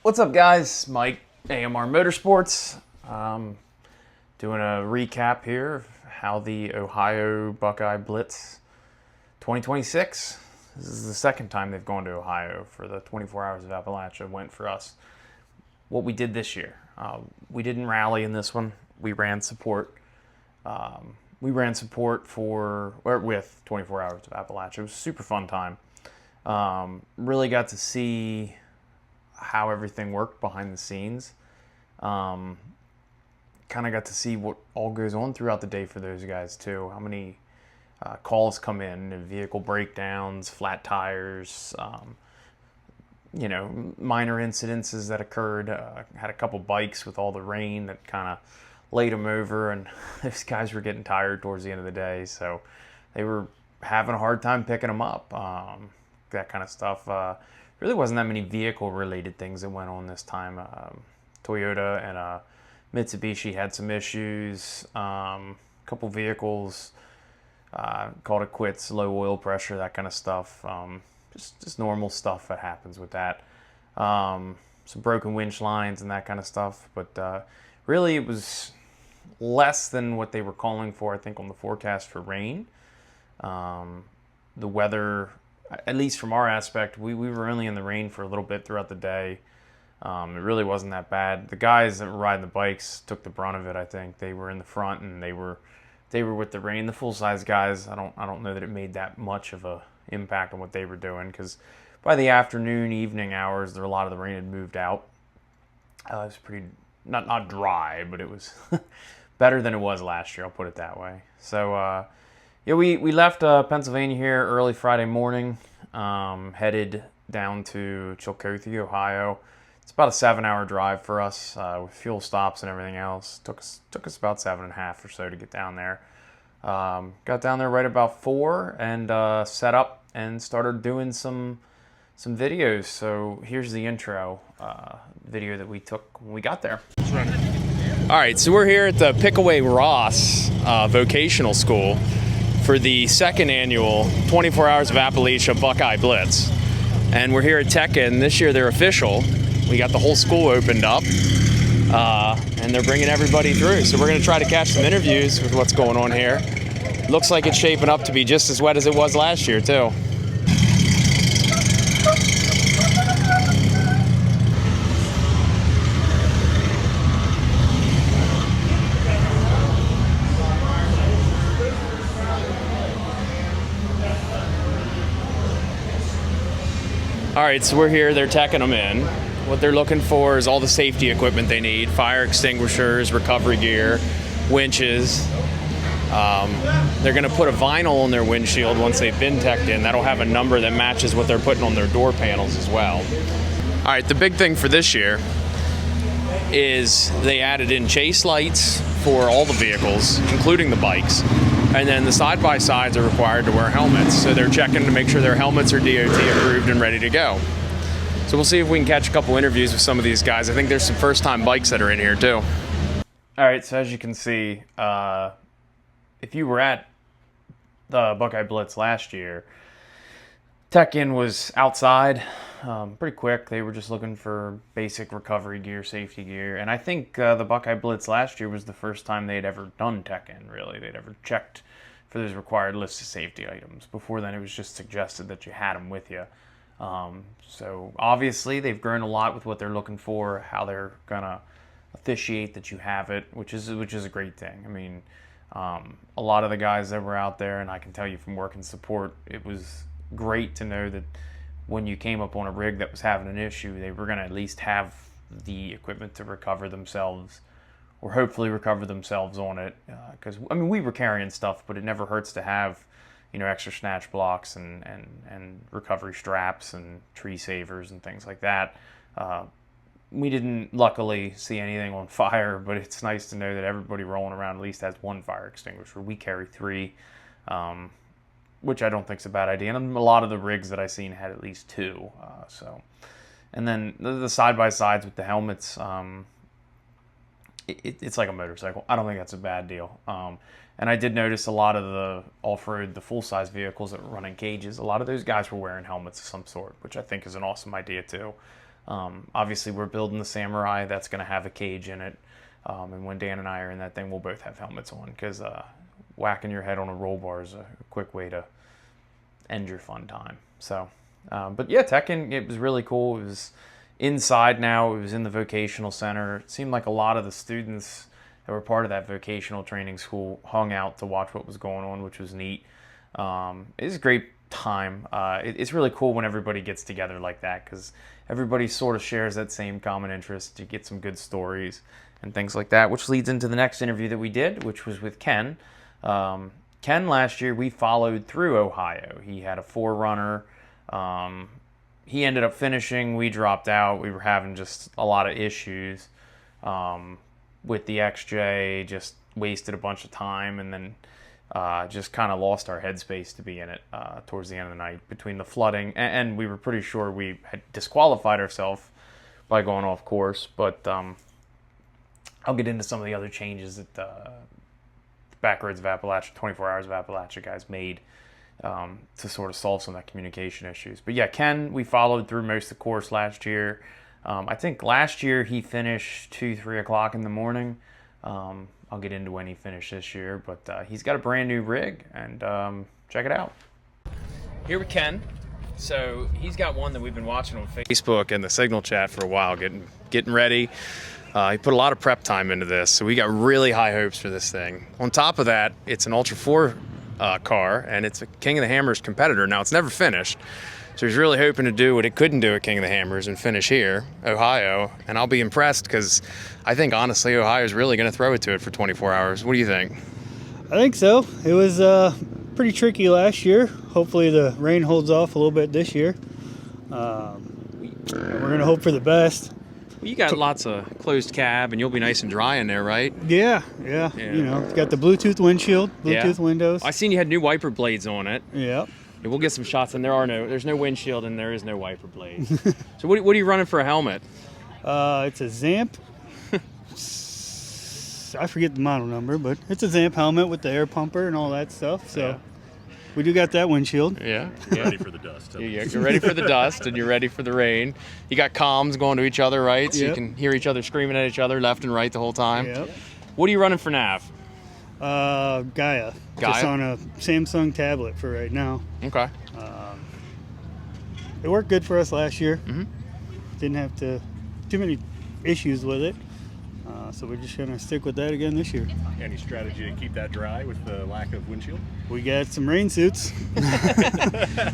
What's up, guys? Mike, AMR Motorsports. Doing a recap here of how the Ohio Buckeye Blitz 2026. This is the second time they've gone to Ohio for the 24 Hours of Appalachia. Went for us. What we did this year. We didn't rally in this one. We ran support. With 24 Hours of Appalachia. It was a super fun time. Really got to see how everything worked behind the scenes. Kind of got to see what all goes on throughout the day for those guys too. How many calls come in, vehicle breakdowns, flat tires, minor incidences that occurred. Had a couple bikes with all the rain that kind of laid them over, and those guys were getting tired towards the end of the day, so they were having a hard time picking them up. That kind of stuff. Really wasn't that many vehicle-related things that went on this time. Toyota and Mitsubishi had some issues. A couple vehicles called it quits, low oil pressure, that kind of stuff. Just normal stuff that happens with that. Some broken winch lines and that kind of stuff. But really, it was less than what they were calling for, I think, on the forecast for rain. The weather, at least from our aspect, we were only in the rain for a little bit throughout the day. It really wasn't that bad. The guys that were riding the bikes took the brunt of it, I think. They were in the front and they were with the rain. The full-size guys, I don't know that it made that much of a impact on what they were doing, because by the afternoon, evening hours, a lot of the rain had moved out. It was pretty, not dry, but it was better than it was last year, I'll put it that way. So, yeah, we left Pennsylvania here early Friday morning, headed down to Chillicothe, Ohio. It's about a 7-hour drive for us with fuel stops and everything else. Took us about 7.5 or so to get down there. Got down there right about 4 and set up and started doing some videos. So here's the intro video that we took when we got there. All right, so we're here at the Pickaway Ross Vocational School for the second annual 24 Hours of Appalachia Buckeye Blitz. And we're here at Tech-In. This year they're official. We got the whole school opened up, and they're bringing everybody through. So we're going to try to catch some interviews with what's going on here. Looks like it's shaping up to be just as wet as it was last year, too. All right, so we're here. They're teching them in. What they're looking for is all the safety equipment they need: fire extinguishers, recovery gear, winches. They're going to put a vinyl on their windshield once they've been teched in. That'll have a number that matches what they're putting on their door panels as well. All right, the big thing for this year is they added in chase lights for all the vehicles, including the bikes. And then the side-by-sides are required to wear helmets. So they're checking to make sure their helmets are DOT approved and ready to go. So we'll see if we can catch a couple interviews with some of these guys. I think there's some first-time bikes that are in here too. All right, so as you can see, if you were at the Buckeye Blitz last year, Tech-In was outside pretty quick. They were just looking for basic recovery gear, safety gear. And I think the Buckeye Blitz last year was the first time they'd ever done Tech-In, really. They'd ever checked for those required lists of safety items. Before then, it was just suggested that you had them with you. So obviously, they've grown a lot with what they're looking for, how they're going to officiate that you have it, which is a great thing. I mean, a lot of the guys that were out there, and I can tell you from working support, it was great to know that when you came up on a rig that was having an issue, they were going to at least have the equipment to recover themselves, or hopefully recover themselves on it. Because I mean, we were carrying stuff, but it never hurts to have, extra snatch blocks and recovery straps and tree savers and things like that. We didn't luckily see anything on fire, but it's nice to know that everybody rolling around at least has one fire extinguisher. We carry 3. Which I don't think is a bad idea. And a lot of the rigs that I've seen had at least 2. And then the side-by-sides with the helmets, it's like a motorcycle. I don't think that's a bad deal. And I did notice a lot of the off-road, the full-size vehicles that were running cages, a lot of those guys were wearing helmets of some sort, which I think is an awesome idea too. Obviously, we're building the Samurai. That's going to have a cage in it. And when Dan and I are in that thing, we'll both have helmets on, because whacking your head on a roll bar is a quick way to end your fun time. So, but yeah, Tekken, it was really cool. It was inside now. It was in the vocational center. It seemed like a lot of the students that were part of that vocational training school hung out to watch what was going on, which was neat. It was a great time. It's really cool when everybody gets together like that, because everybody sort of shares that same common interest. You get some good stories and things like that, which leads into the next interview that we did, which was with Ken. Ken, last year, we followed through Ohio. He had a 4Runner. He ended up finishing. We dropped out. We were having just a lot of issues with the XJ, just wasted a bunch of time, and then just kind of lost our headspace to be in it towards the end of the night between the flooding, and we were pretty sure we had disqualified ourselves by going off course. But I'll get into some of the other changes that the Backroads of Appalachia, 24 Hours of Appalachia guys made to sort of solve some of that communication issues. But yeah, Ken, we followed through most of the course last year. I think last year he finished 2-3 o'clock in the morning. I'll get into when he finished this year, but he's got a brand new rig, and check it out. Here with Ken. So he's got one that we've been watching on Facebook and the Signal chat for a while, getting ready. He put a lot of prep time into this, so we got really high hopes for this thing. On top of that, it's an Ultra 4 car, and it's a King of the Hammers competitor. Now, it's never finished, so he's really hoping to do what it couldn't do at King of the Hammers and finish here, Ohio, and I'll be impressed, because I think, honestly, Ohio's really going to throw it to it for 24 hours. What do you think? I think so. It was pretty tricky last year. Hopefully the rain holds off a little bit this year. We're going to hope for the best. You got lots of closed cab, and you'll be nice and dry in there, right? Yeah. You know, it's got the Bluetooth windshield, Bluetooth windows. I seen you had new wiper blades on it. Yeah. Yeah, we'll get some shots, and there's no windshield, and there is no wiper blades. So what are you running for a helmet? It's a Zamp. I forget the model number, but it's a Zamp helmet with the air pumper and all that stuff. So we do got that windshield. Yeah. Ready for the dust. You're ready for the dust, and you're ready for the rain. You got comms going to each other, right? So you can hear each other screaming at each other left and right the whole time. Yep. What are you running for nav? Gaia. Just on a Samsung tablet for right now. Okay. It worked good for us last year. Mm-hmm. Didn't have too many issues with it. So we're just going to stick with that again this year. Any strategy to keep that dry with the lack of windshield? We got some rain suits.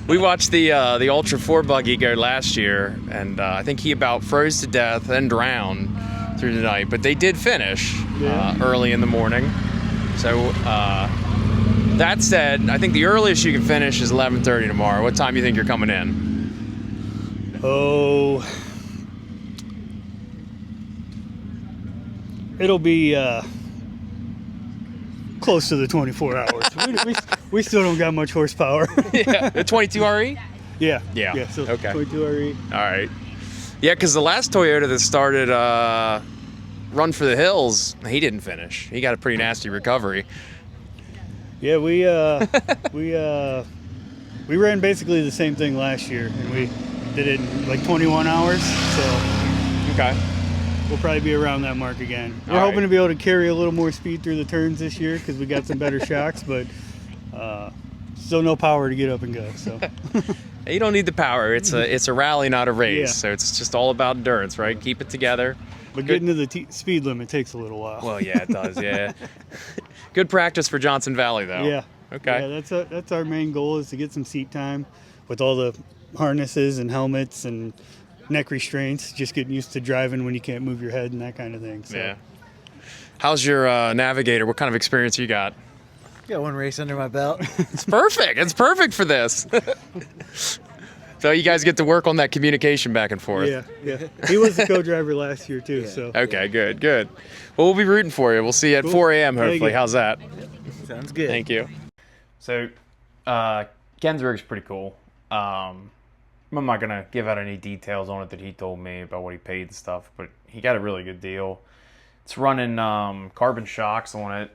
We watched the Ultra 4 buggy go last year, and I think he about froze to death and drowned through the night. But they did finish early in the morning. So that said, I think the earliest you can finish is 11:30 tomorrow. What time do you think you're coming in? It'll be close to the 24 hours. we still don't got much horsepower. Yeah, the 22 RE? Yeah. So okay. 22 RE. All right. Yeah, because the last Toyota that started Run for the Hills, he didn't finish. He got a pretty nasty recovery. Yeah, we ran basically the same thing last year, and we did it in like 21 hours. So okay. We'll probably be around that mark again. We're All hoping right. to be able to carry a little more speed through the turns this year because we got some better shocks, but still no power to get up and go. So You don't need the power. It's a rally, not a race. Yeah. So it's just all about endurance, right? Keep it together. But getting to the speed limit takes a little while. Well, yeah, it does. Yeah. Good practice for Johnson Valley, though. Yeah. Okay. Yeah, that's our main goal, is to get some seat time with all the harnesses and helmets and neck restraints. Just getting used to driving when you can't move your head and that kind of thing. So. Yeah. How's your Navigator? What kind of experience you got? Got one race under my belt. It's perfect. It's perfect for this. So you guys get to work on that communication back and forth. Yeah. He was the co-driver last year too. Yeah. So. Okay, good. Well, we'll be rooting for you. We'll see you at Cool. 4 a.m. hopefully. Thank you. How's that? Sounds good. Thank you. So, Ken's rig's pretty cool. I'm not going to give out any details on it that he told me about what he paid and stuff, but he got a really good deal. It's running carbon shocks on it.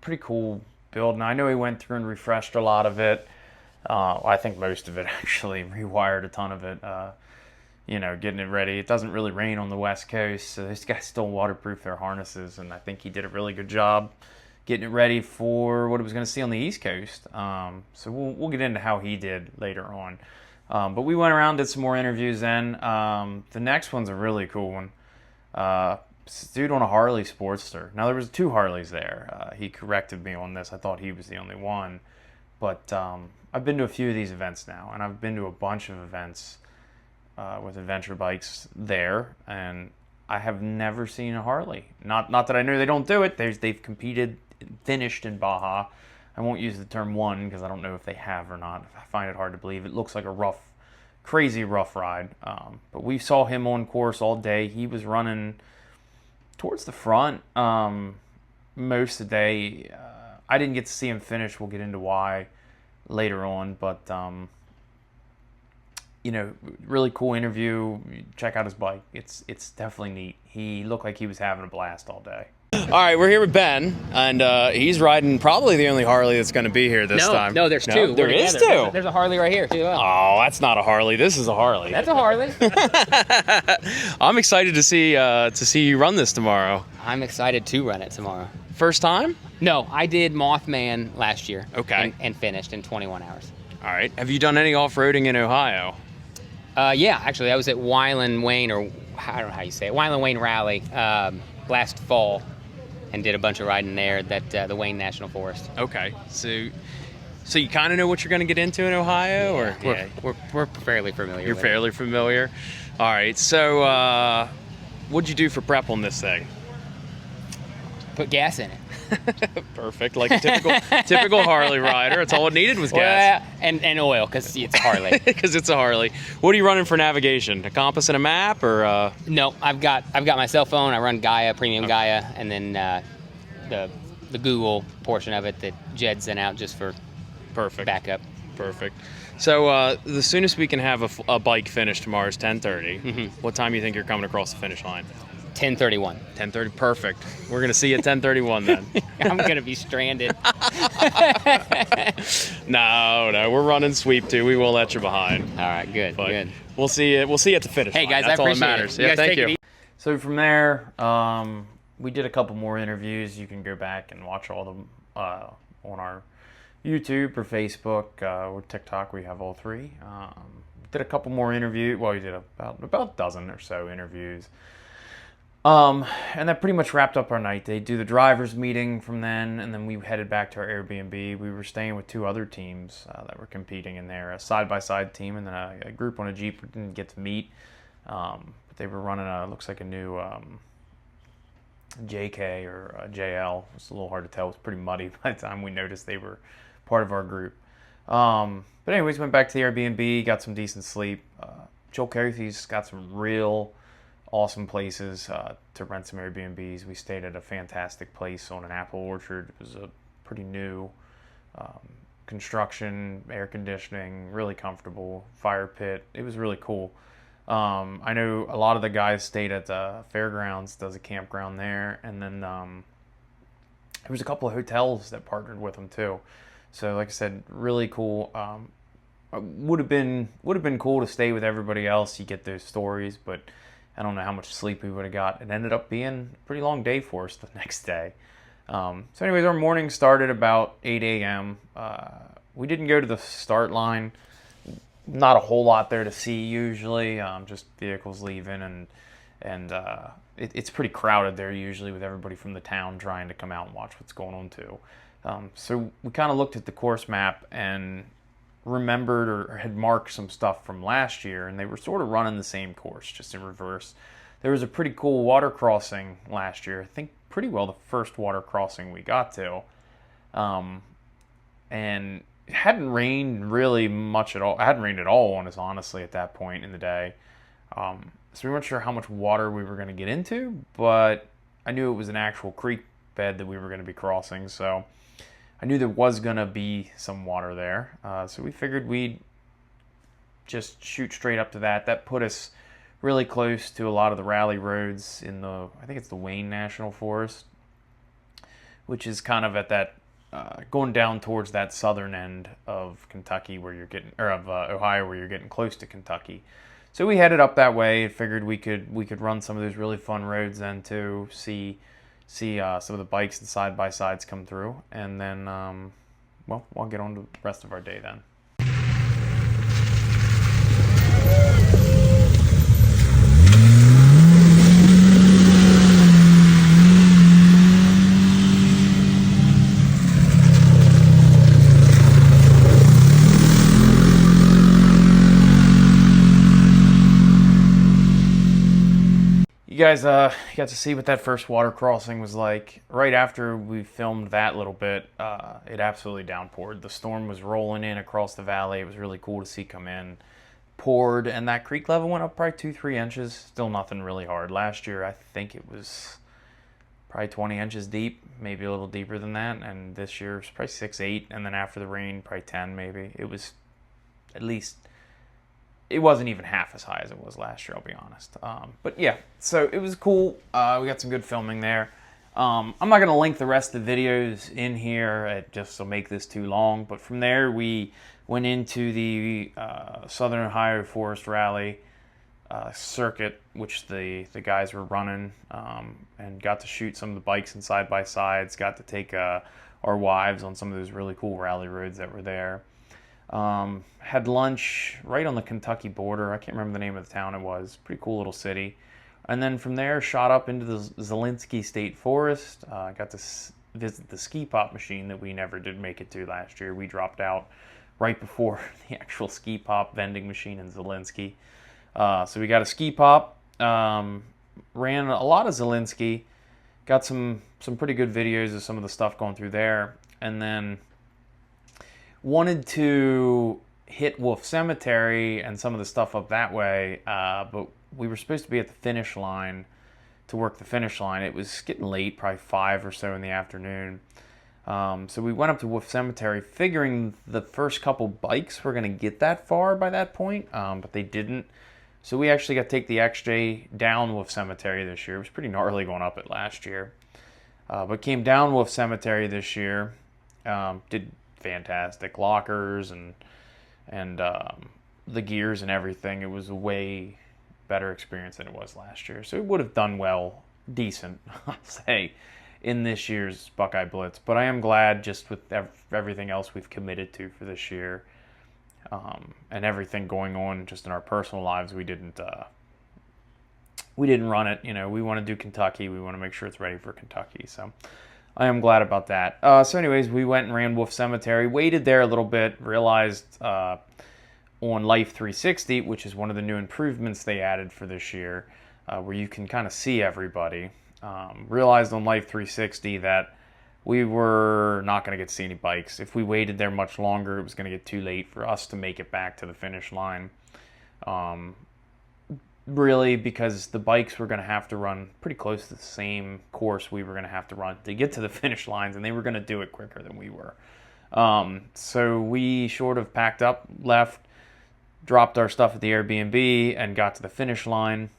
Pretty cool build. And I know he went through and refreshed a lot of it. I think most of it, actually. Rewired a ton of it. getting it ready. It doesn't really rain on the West Coast, so these guys still waterproof their harnesses, and I think he did a really good job getting it ready for what it was going to see on the East Coast. So we'll get into how he did later on. But we went around, did some more interviews then. The next one's a really cool one. This dude on a Harley Sportster. Now, there was 2 Harleys there. He corrected me on this. I thought he was the only one. But I've been to a few of these events now, and I've been to a bunch of events with adventure bikes there, and I have never seen a Harley. Not that I know they don't do it. They've competed, finished in Baja. I won't use the term won because I don't know if they have or not. I find it hard to believe. It looks like a crazy rough ride. But we saw him on course all day. He was running towards the front most of the day. I didn't get to see him finish. We'll get into why later on. But, really cool interview. Check out his bike. It's definitely neat. He looked like he was having a blast all day. All right, we're here with Ben, and he's riding probably the only Harley that's going to be here this time. No, there's 2. There is 2. There's a Harley right here, too. Oh, that's not a Harley. This is a Harley. That's a Harley. I'm excited to see you run this tomorrow. I'm excited to run it tomorrow. First time? No, I did Mothman last year. Okay. And finished in 21 hours. All right. Have you done any off-roading in Ohio? Yeah, actually, I was at Wyland Wayne, or I don't know how you say it, Wyland Wayne Rally last fall, and did a bunch of riding there at the Wayne National Forest. Okay. So you kind of know what you're going to get into in Ohio? We're fairly familiar. You're with fairly familiar? All right. So what'd you do for prep on this thing? Put gas in it. Perfect, like a typical Harley rider. It's all it needed was gas. Well, and oil, because it's a Harley. Because it's a Harley. What are you running for navigation? A compass and a map, or? No, I've got my cell phone. I run Gaia, Premium Gaia, and then the Google portion of it that Jed sent out just for backup. Perfect. So the soonest we can have a bike finish tomorrow is 10:30. Mm-hmm. What time do you think you're coming across the finish line? 10:31. 10:30. Perfect. We're gonna see you at 10:31 then. I'm gonna be stranded. No, we're running sweep too. We won't let you behind. All right, good. We'll see you at the finish Hey line. guys, That's I all that appreciate matters. it. You Yeah, guys thank take you. it So from there, we did a couple more interviews. You can go back and watch all of them on our YouTube or Facebook or TikTok. We have all 3. Did a couple more interviews. Well, we did about a dozen or so interviews. And that pretty much wrapped up our night. They do the drivers meeting from then, and then we headed back to our Airbnb. We were staying with 2 other teams that were competing in there, a side-by-side team and then a group on a Jeep we didn't get to meet. But they were running looks like a new JK or a JL. It's a little hard to tell. It was pretty muddy by the time we noticed they were part of our group. But anyways, went back to the Airbnb, got some decent sleep. Joel Carthy's got some real awesome places to rent some Airbnbs. We stayed at a fantastic place on an apple orchard. It was a pretty new construction, air conditioning, really comfortable, fire pit. It was really cool. I know a lot of the guys stayed at the fairgrounds, does a campground there, and then there was a couple of hotels that partnered with them too. So like I said, really cool. Would have been cool to stay with everybody else. You get those stories, but I don't know how much sleep we would have got. It ended up being a pretty long day for us the next day. So anyways, our morning started about 8 a.m. We didn't go to the start line. Not a whole lot there to see usually, just vehicles leaving, and it's pretty crowded there usually with everybody from the town trying to come out and watch what's going on too. So we kind of looked at the course map and remembered or had marked some stuff from last year, and they were sort of running the same course, just in reverse. There was a pretty cool water crossing last year. I think pretty well the first water crossing we got to. And it hadn't rained really much at all. It hadn't rained at all on us, honestly, at that point in the day. So we weren't sure how much water we were going to get into, but I knew it was an actual creek bed that we were going to be crossing, so I knew there was going to be some water there. So we figured we'd just shoot straight up to that. That put us really close to a lot of the rally roads in I think it's the Wayne National Forest, which is kind of at that, going down towards that southern end of Kentucky where you're getting, or of Ohio where you're getting close to Kentucky. So we headed up that way. Figured we could run some of those really fun roads then to see some of the bikes and side by sides come through, and then well, we'll get on to the rest of our day then. You guys got to see what that first water crossing was like. Right after we filmed that little bit, it absolutely downpoured. The storm was rolling in across the valley. It was really cool to see come in. Poured, and that creek level went up probably 2-3 inches. Still nothing really hard. Last year, I think it was probably 20 inches deep, maybe a little deeper than that. And this year, it's probably 6-8. And then after the rain, probably 10 maybe. It was at least... It wasn't even half as high as it was last year, I'll be honest. But yeah, so it was cool. We got some good filming there. I'm not going to link the rest of the videos in here just to make this too long. But from there, we went into the Southern Ohio Forest Rally circuit, which the guys were running, and got to shoot some of the bikes and side-by-sides. Got to take our wives on some of those really cool rally roads that were there. Had lunch right on the Kentucky border. I can't remember the name of the town it was. Pretty cool little city. And then from there, shot up into the Zielinski State Forest. Got to visit the ski pop machine that we never did make it to last year. We dropped out right before the actual ski pop vending machine in Zielinski. So we got a ski pop. Ran a lot of Zielinski. Got some pretty good videos of some of the stuff going through there. And then wanted to hit Wolf Cemetery and some of the stuff up that way, but we were supposed to be at the finish line to work the finish line. It was getting late, probably 5 or so in the afternoon. So we went up to Wolf Cemetery figuring the first couple bikes were going to get that far by that point, but they didn't. So we actually got to take the XJ down Wolf Cemetery this year. It was pretty gnarly going up it last year. But came down Wolf Cemetery this year, did fantastic lockers and the gears and everything. It was a way better experience than it was last year. So it would have done well, decent, I'll say, in this year's Buckeye Blitz. But I am glad, just with everything else we've committed to for this year, and everything going on just in our personal lives, we didn't run it. You know, we want to do Kentucky. We want to make sure it's ready for Kentucky. So I am glad about that. So anyways, we went and ran Wolf Cemetery, waited there a little bit, realized on Life 360, which is one of the new improvements they added for this year, where you can kind of see everybody, realized on Life 360 that we were not going to get to see any bikes. If we waited there much longer, it was going to get too late for us to make it back to the finish line. Really, because the bikes were going to have to run pretty close to the same course we were going to have to run to get to the finish lines, and they were going to do it quicker than we were. So we sort of packed up, left, dropped our stuff at the Airbnb, and got to the finish line,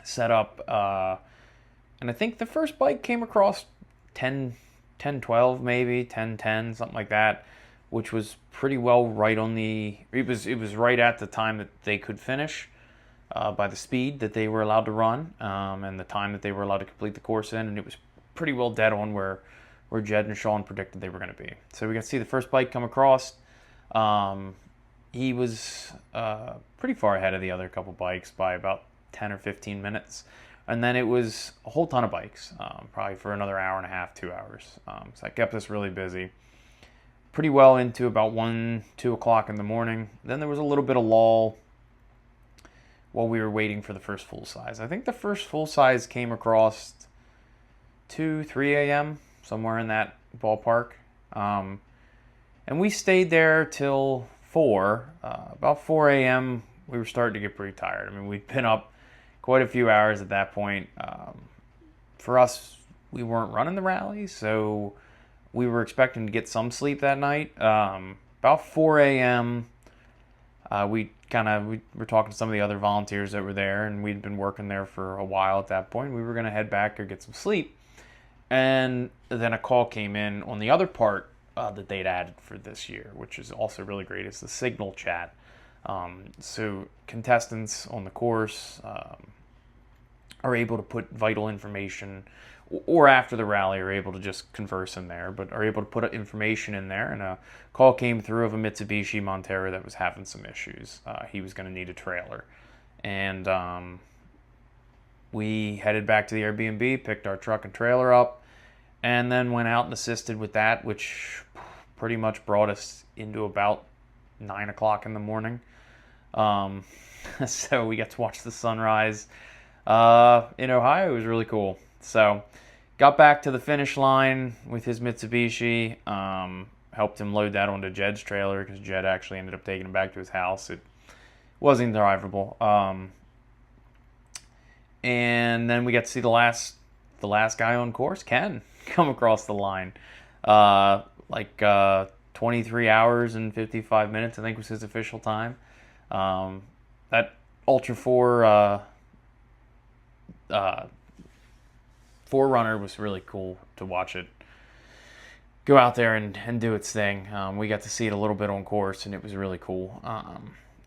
set up, and I think the first bike came across 10-12 maybe, 10-10, something like that, which was pretty well right on the... It was right at the time that they could finish. By the speed that they were allowed to run, and the time that they were allowed to complete the course in, and it was pretty well dead on where Jed and Sean predicted they were going to be. So we got to see the first bike come across. He was pretty far ahead of the other couple bikes by about 10 or 15 minutes, and then it was a whole ton of bikes, probably for another hour and a half, 2 hours. So that kept us really busy. Pretty well into about 1-2 o'clock in the morning. Then there was a little bit of lull while we were waiting for the first full size. I think the first full size came across 2-3 a.m., somewhere in that ballpark. And we stayed there till 4. About 4 a.m., we were starting to get pretty tired. I mean, we'd been up quite a few hours at that point. For us, we weren't running the rally, so we were expecting to get some sleep that night. About 4 a.m., we were talking to some of the other volunteers that were there, and we'd been working there for a while at that point. We were going to head back or get some sleep. And then a call came in on the other part that they'd added for this year, which is also really great. It's the Signal chat. So contestants on the course are able to put vital information, or after the rally are able to just converse in there, but are able to put information in there. And a call came through of a Mitsubishi Montero that was having some issues. He was going to need a trailer. And we headed back to the Airbnb, picked our truck and trailer up, and then went out and assisted with that, which pretty much brought us into about 9 o'clock in the morning. So we got to watch the sunrise in Ohio. It was really cool. So got back to the finish line with his Mitsubishi, helped him load that onto Jed's trailer because Jed actually ended up taking him back to his house. It wasn't drivable. And then we got to see the last guy on course, Ken, come across the line. 23 hours and 55 minutes, I think, was his official time. That Ultra 4 4Runner was really cool to watch it go out there and do its thing. We got to see it a little bit on course, and it was really cool.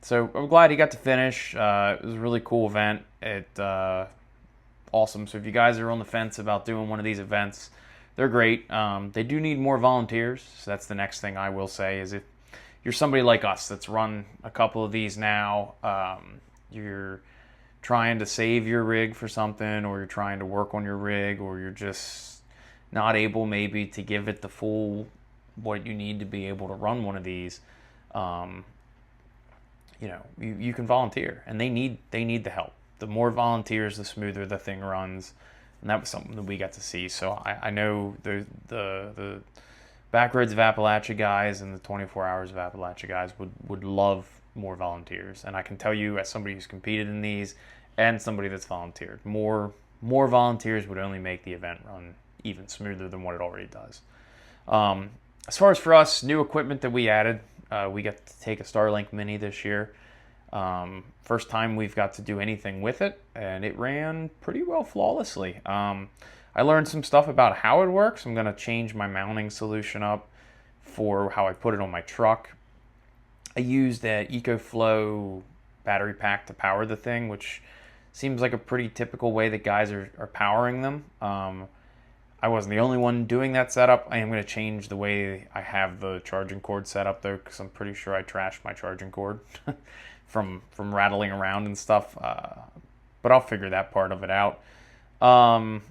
So I'm glad he got to finish. It was a really cool event. Awesome. So if you guys are on the fence about doing one of these events, they're great. They do need more volunteers. So that's the next thing I will say is if you're somebody like us that's run a couple of these now, you're trying to save your rig for something, or you're trying to work on your rig, or you're just not able maybe to give it the full what you need to be able to run one of these, you can volunteer, and they need the help. The more volunteers, the smoother the thing runs, and that was something that we got to see. So I know the Backroads of Appalachia guys and the 24 Hours of Appalachia guys would love more volunteers, and I can tell you, as somebody who's competed in these and somebody that's volunteered, more volunteers would only make the event run even smoother than what it already does. As far as for us, new equipment that we added, we got to take a Starlink Mini this year. First time we've got to do anything with it, and it ran pretty well flawlessly. I learned some stuff about how it works. I'm going to change my mounting solution up for how I put it on my truck. I used that EcoFlow battery pack to power the thing, which seems like a pretty typical way that guys are powering them. I wasn't the only one doing that setup. I am going to change the way I have the charging cord set up, though, because I'm pretty sure I trashed my charging cord from rattling around and stuff. But I'll figure that part of it out. And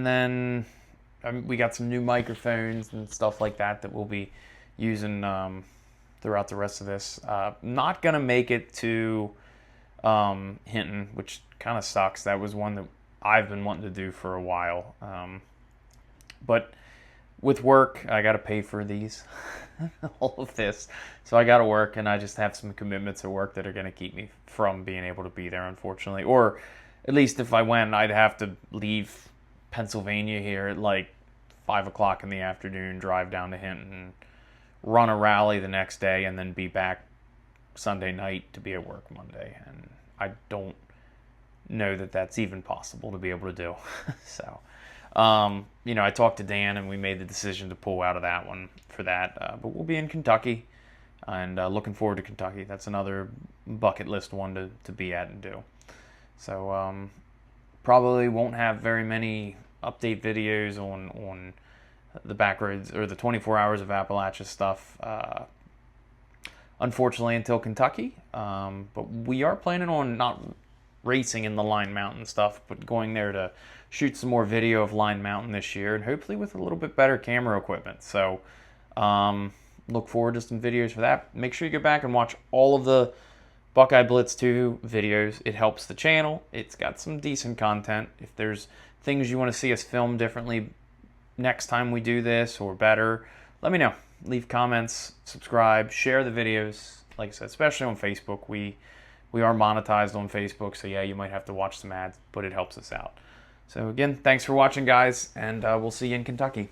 then we got some new microphones and stuff like that we'll be using throughout the rest of this. Not going to make it to Hinton, which kind of sucks. That was one that I've been wanting to do for a while. But with work, I got to pay for these, all of this. So I got to work, and I just have some commitments at work that are going to keep me from being able to be there, unfortunately. Or at least if I went, I'd have to leave Pennsylvania here at like 5 o'clock in the afternoon, drive down to Hinton, run a rally the next day, and then be back Sunday night to be at work Monday. And I don't know that that's even possible to be able to do. So, I talked to Dan, and we made the decision to pull out of that one for that. But we'll be in Kentucky, and looking forward to Kentucky. That's another bucket list one to be at and do. So, probably won't have very many update videos on the Backroads or the 24 Hours of Appalachia stuff, unfortunately, until Kentucky. But we are planning on not racing in the Line Mountain stuff, but going there to shoot some more video of Line Mountain this year, and hopefully with a little bit better camera equipment. So look forward to some videos for that. Make sure you go back and watch all of the Buckeye Blitz 2 videos. It helps the channel. It's got some decent content. If there's things you want to see us film differently next time we do this, or better, let me know. Leave comments, subscribe, share the videos. Like I said, especially on Facebook. We are monetized on Facebook, so yeah, you might have to watch some ads, but it helps us out. So again, thanks for watching, guys, and we'll see you in Kentucky.